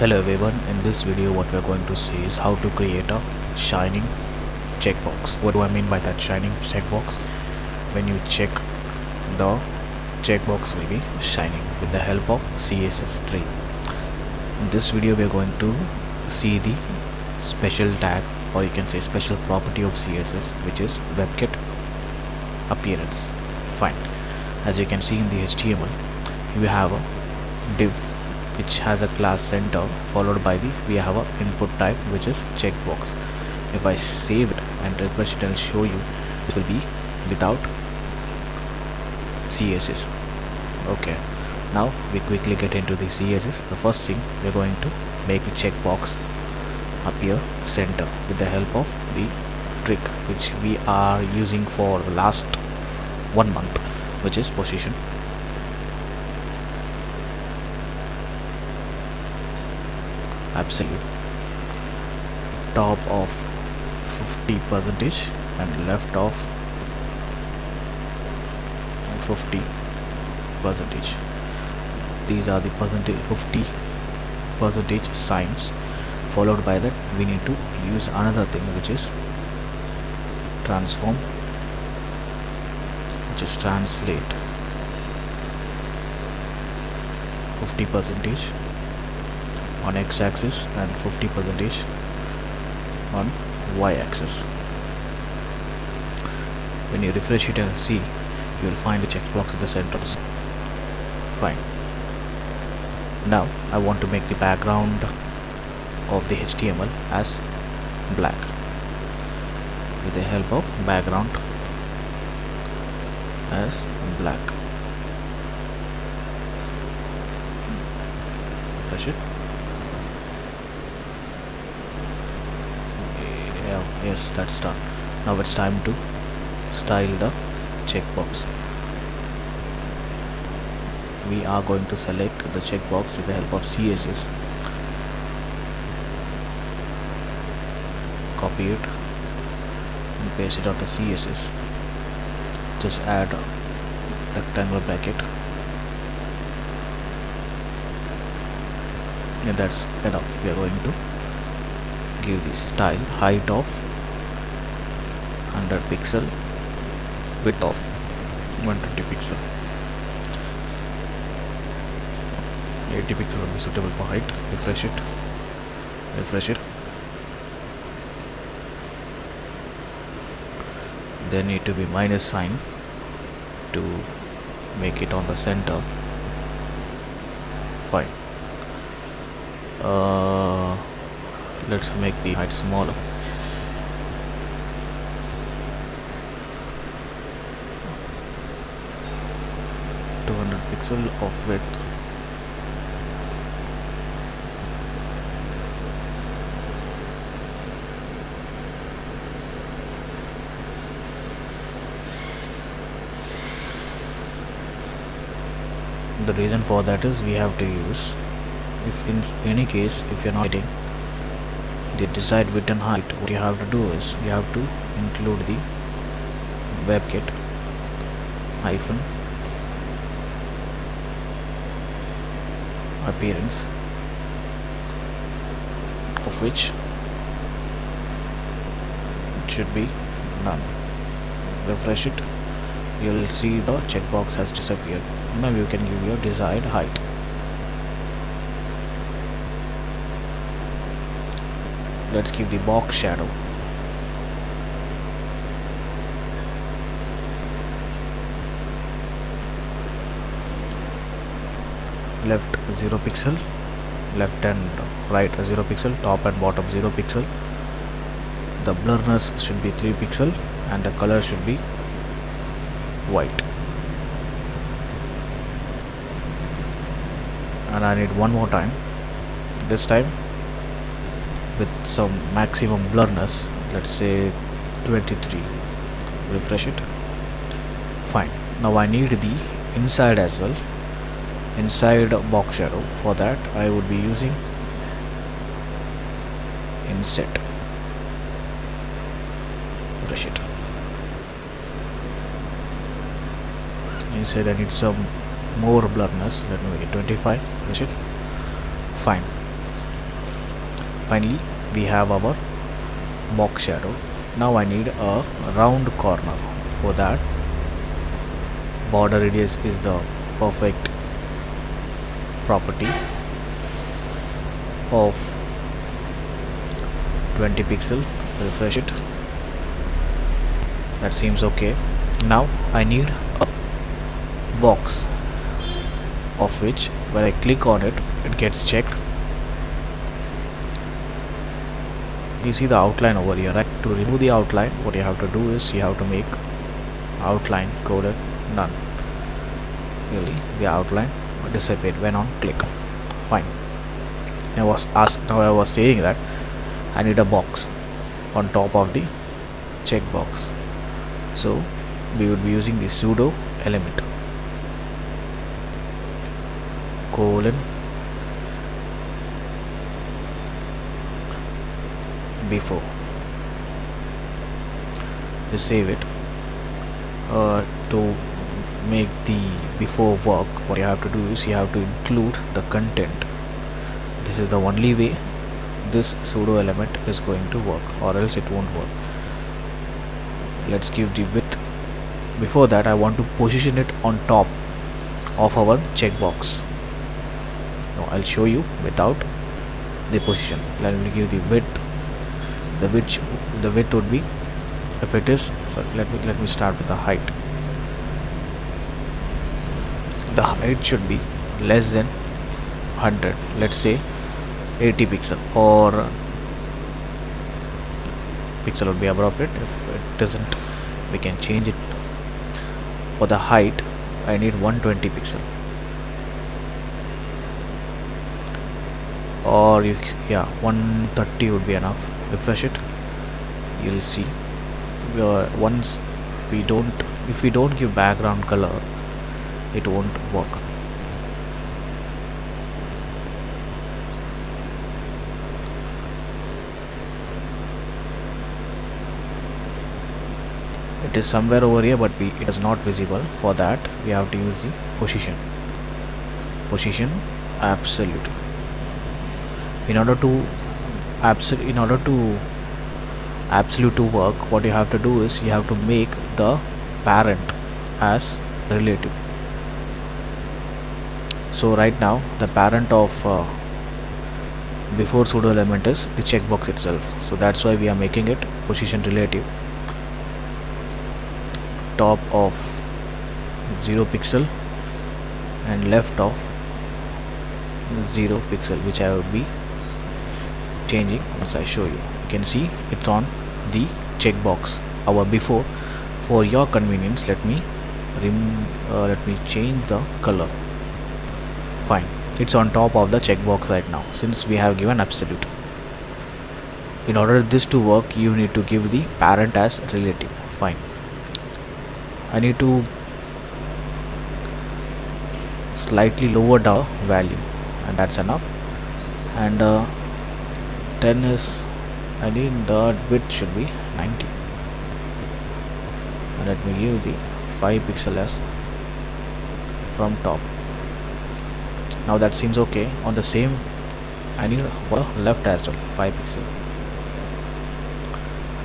Hello everyone, in this video what we are going to see is how to create a shining checkbox. What do I mean by that shining checkbox? When you check, the checkbox will be shining with the help of CSS3. In this video we are going to see the special tag, or you can say special property of CSS, which is webkit-appearance. Fine. As you can see in the HTML, we have a div which has a class center, followed by we have a input type which is checkbox. If I save it and refresh it, I'll show you this will be without CSS. Okay, now we quickly get into the CSS. The first thing, we're going to make the checkbox appear center with the help of the trick which we are using for the last 1 month, which is position absolute, top of 50% and left of 50%. These are the 50% signs. Followed by that, we need to use another thing which is transform, which is translate 50% on x-axis and 50% on y-axis. When you refresh it and see, you will find the checkbox at the center. Fine. Now I want to make the background of the HTML as black with the help of background as black. Refresh it. Yes, that's done. Now it's time to style the checkbox. We are going to select the checkbox with the help of CSS, copy it and paste it on the CSS. Just add a rectangle bracket, and that's enough. We are going to give the style height of 100 pixel, width of 120 pixel. 80 pixel will be suitable for height. Refresh it. There need to be minus sign to make it on the center. Fine. Let's make the height smaller. Pixel of width. The reason for that is we have to use, if in any case if you're not getting the desired width and height, what you have to do is you have to include the webkit hyphen appearance, of which it should be none. Refresh it, you will see the checkbox has disappeared. Now you can give your desired height. Let's give the box shadow. Left 0 pixel, left and right 0 pixel, top and bottom 0 pixel. The blurriness should be 3 pixel and the color should be white. And I need one more time, this time with some maximum blurriness, let's say 23. Refresh it. Fine. Now I need the inside as well, inside box shadow. For that I would be using inset. Refresh it. Inside I need some more blurriness. Let me make it 25. Refresh it. Fine. Finally we have our box shadow. Now I need a round corner. For that, border radius is the perfect property of 20 pixel. Refresh it. That seems okay. Now I need a box, of which when I click on it, it gets checked. You see the outline over here, right? To remove the outline, what you have to do is you have to make outline coded none. Really, the outline will dissipate when on click. Fine. I was saying that I need a box on top of the checkbox. So we would be using the pseudo element colon before. You save it. To make the before work, what you have to do is you have to include the content. This is the only way this pseudo element is going to work, or else it won't work. Let's give the width. Before that, I want to position it on top of our checkbox. Now I'll show you without the position. Let me give the width. The width would be, if it is, so let me start with the height. The height should be less than 100. Let's say 80 pixel, or pixel would be appropriate. If it doesn't, we can change it. For the height, I need 120 pixel, or 130 would be enough. Refresh it. You'll see once if we don't give background color, it won't work. It is somewhere over here, but it is not visible. For that, we have to use the position absolute. In order to absolute to work, what you have to do is you have to make the parent as relative. So right now the parent of before pseudo element is the checkbox itself, so that's why we are making it position relative. Top of 0 pixel and left of 0 pixel, which I will be changing once I show you. You can see it's on the checkbox, our before. For your convenience, let me change the color. Fine, it's on top of the checkbox right now, since we have given absolute. In order this to work, you need to give the parent as relative. Fine, I need to slightly lower the value, and that's enough. And 10 is, I need the width should be 90, and let me give the 5 pixel as from top. Now that seems okay. On the same, I need for left as well 5 pixel.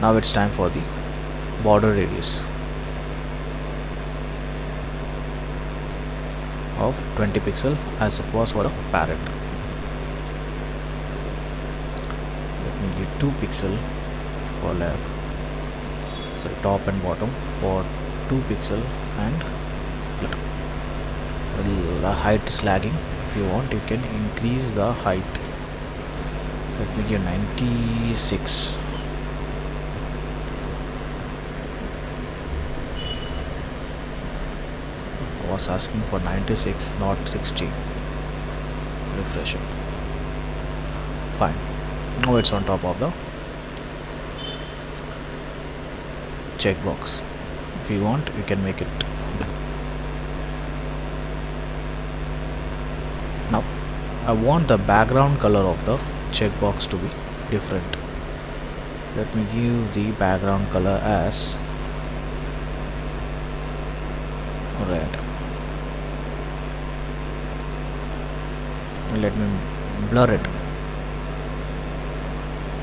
Now it's time for the border radius of 20 pixel as it was for the parent. Let me give 2 pixel for left, so top and bottom for 2 pixel, and the height is lagging. If you want, you can increase the height. Let me give 96. I was asking for 96, not 60. Refresh it. Fine. Now it's on top of the checkbox. If you want, you can make it. Now I want the background color of the checkbox to be different. Let me give the background color as red. Let me blur it.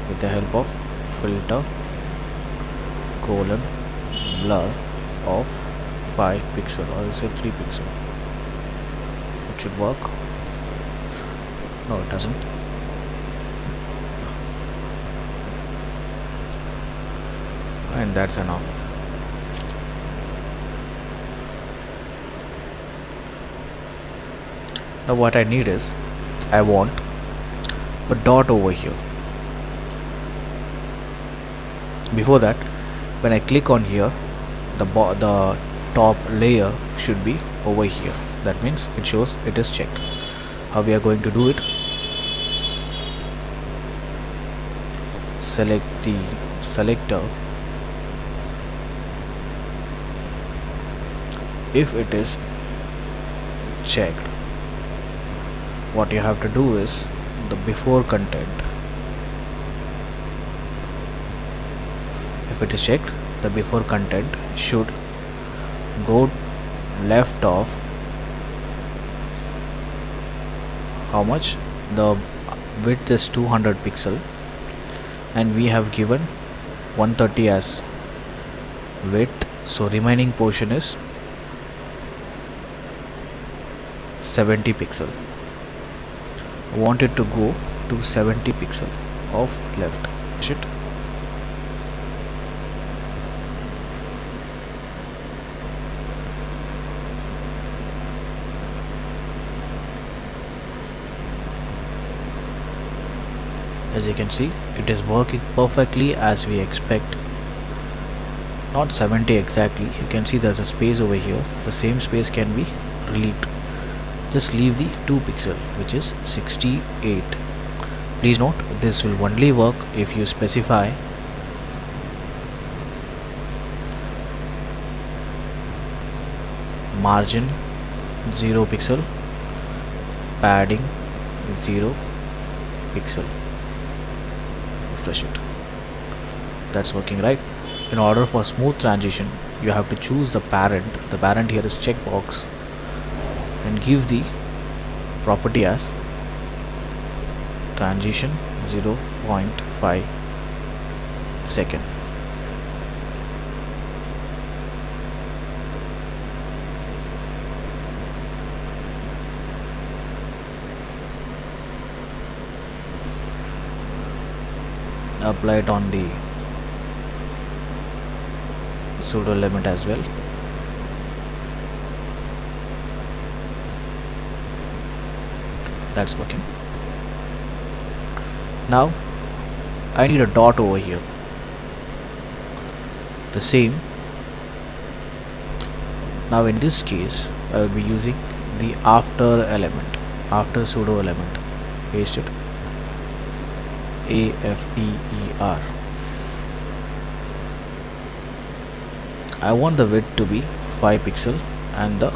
with the help of filter colon blur of 5 pixel, or say 3 pixel. It should work. No, it doesn't. And that's enough. Now what I need is, I want a dot over here. Before that, when I click on here, the top layer should be over here. That means it shows it is checked. How we are going to do it? Select the selector. If it is checked, what you have to do is the before content. If it is checked, the before content should go left of how much? The width is 200 pixel and we have given 130 as width, so remaining portion is 70 pixel. I want it to go to 70 pixel of left. Shit. As you can see, it is working perfectly as we expect. Not 70 exactly. You can see there's a space over here. The same space can be relieved. Just leave the 2 pixel, which is 68. Please note, this will only work if you specify margin 0 pixel, padding 0 pixel. Refresh it. That's working, right? In order for smooth transition, you have to choose the parent. The parent here is checkbox, and give the property as transition 0.5 second. Apply it on the pseudo element as well. That's working. Now I need a dot over here. The same. Now in this case, I will be using the after element, after pseudo element. Paste it. AFTER. I want the width to be 5 pixel and the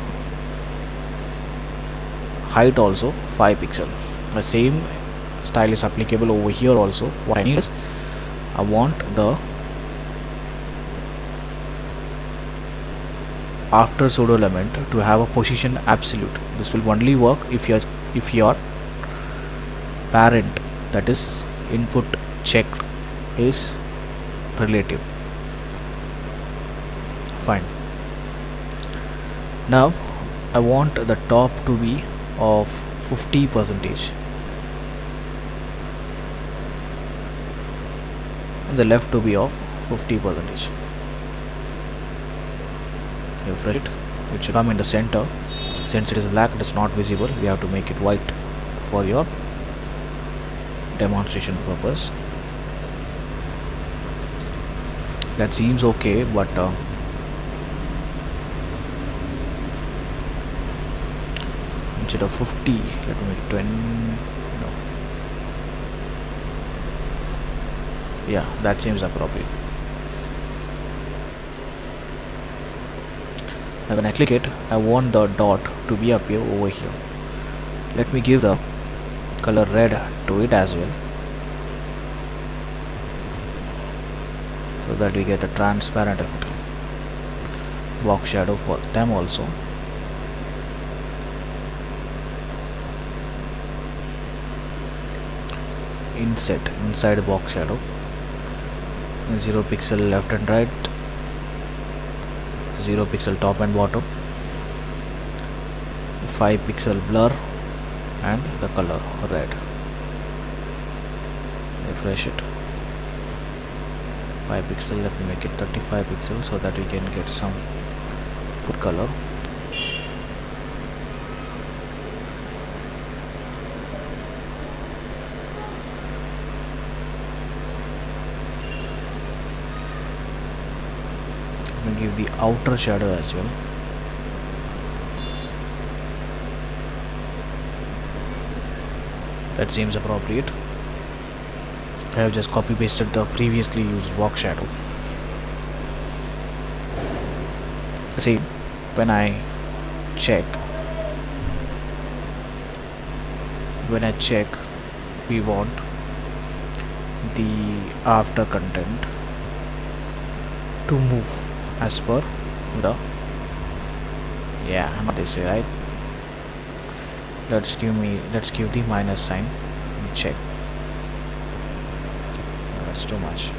height also 5 pixel. The same style is applicable over here also. What I need is, I want the after pseudo element to have a position absolute. This will only work if your parent, that is input checked, is relative. Fine. Now I want the top to be of 50% and the left to be of 50%. Refresh it. It should come in the center. Since it is black, it is not visible. We have to make it white for your demonstration purpose. That seems okay, but instead of 50, let me make 20. No. Yeah, that seems appropriate. Now when I click it, I want the dot to be appear over here. Let me give the color red to it as well, so that we get a transparent effect. Box shadow for them also. inside box shadow, 0 pixel left and right, 0 pixel top and bottom, 5 pixel blur, and the color red. Refresh it. 5 pixel, let me make it 35 pixels so that we can get some good color. Let me give the outer shadow as well. That seems appropriate. I have just copy pasted the previously used box shadow. See, when I check, we want the after content to move as per the not this way, right? Let's give the minus sign and check. That's too much.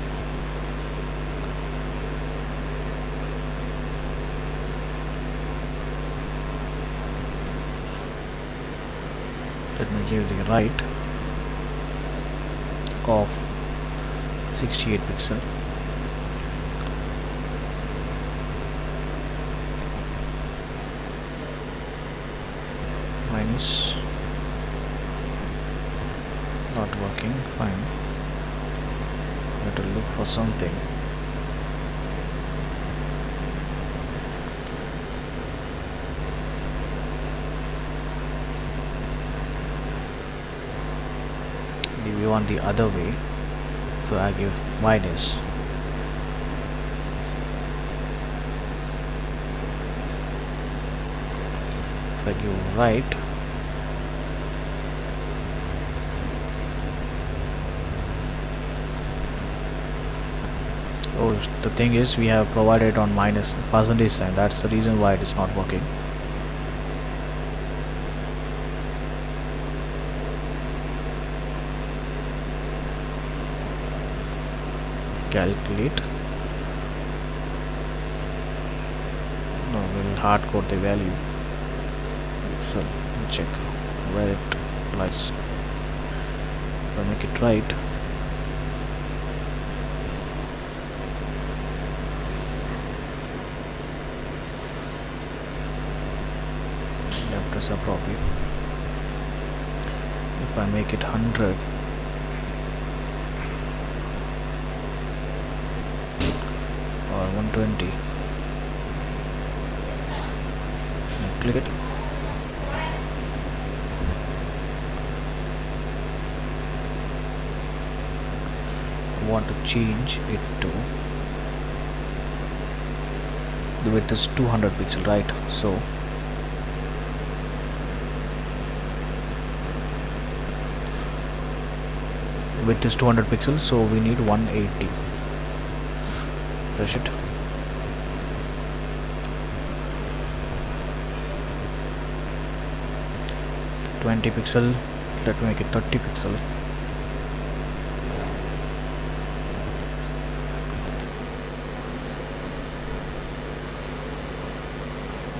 Let me give the right of 68 pixel. Minus, not working, fine. Have to look for something. We want the other way, so I give minus. If I give right, the thing is we have provided on minus percentage sign. That's the reason why it is not working. Calculate. No, we'll hard code the value. So check where it applies. If I make it right, left is appropriate. If I make it 100, or 120, and click it. I want to change it to the width is 200 pixel, right? So width is 200 pixels, so we need 180. Refresh it. $20 pixel. Let me make it 30 pixel.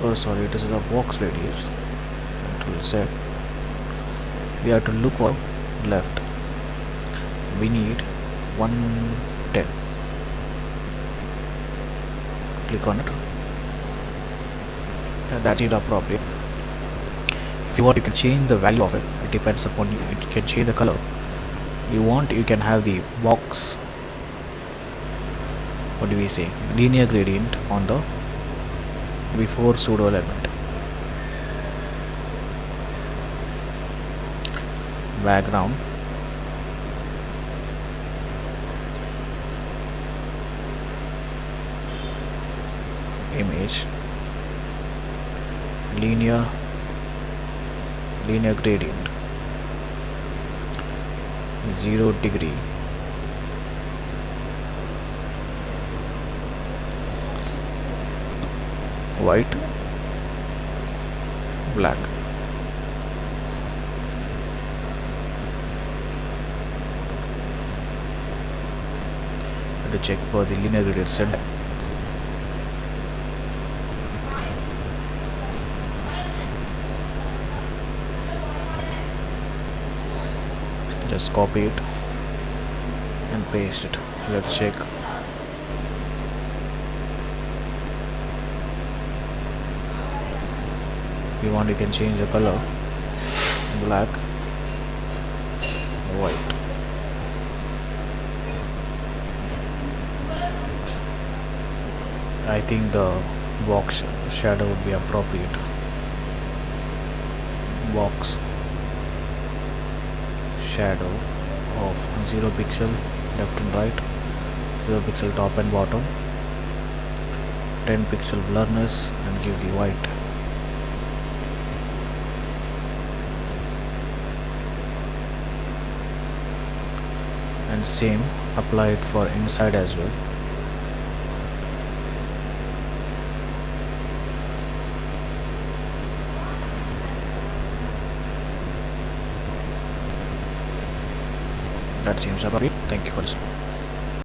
Oh, sorry, it is a box radius. Control Z. We have to look for left. We need 110. Click on it. And that's it appropriate. If you want, you can change the value of it. It depends upon you. It can change the color. You want, you can have the box, what do we say, linear gradient on the before pseudo element. Background, image, linear gradient, 0 degree, white, black. to check for the linear gradient set. Just copy it and paste it. Let's check. If you want, you can change the color: black, white. I think the box shadow would be appropriate. Box shadow of 0 pixel left and right, 0 pixel top and bottom, 10 pixel blurriness, and give the white. And same apply it for inside as well. That seems appropriate. Thank you for listening.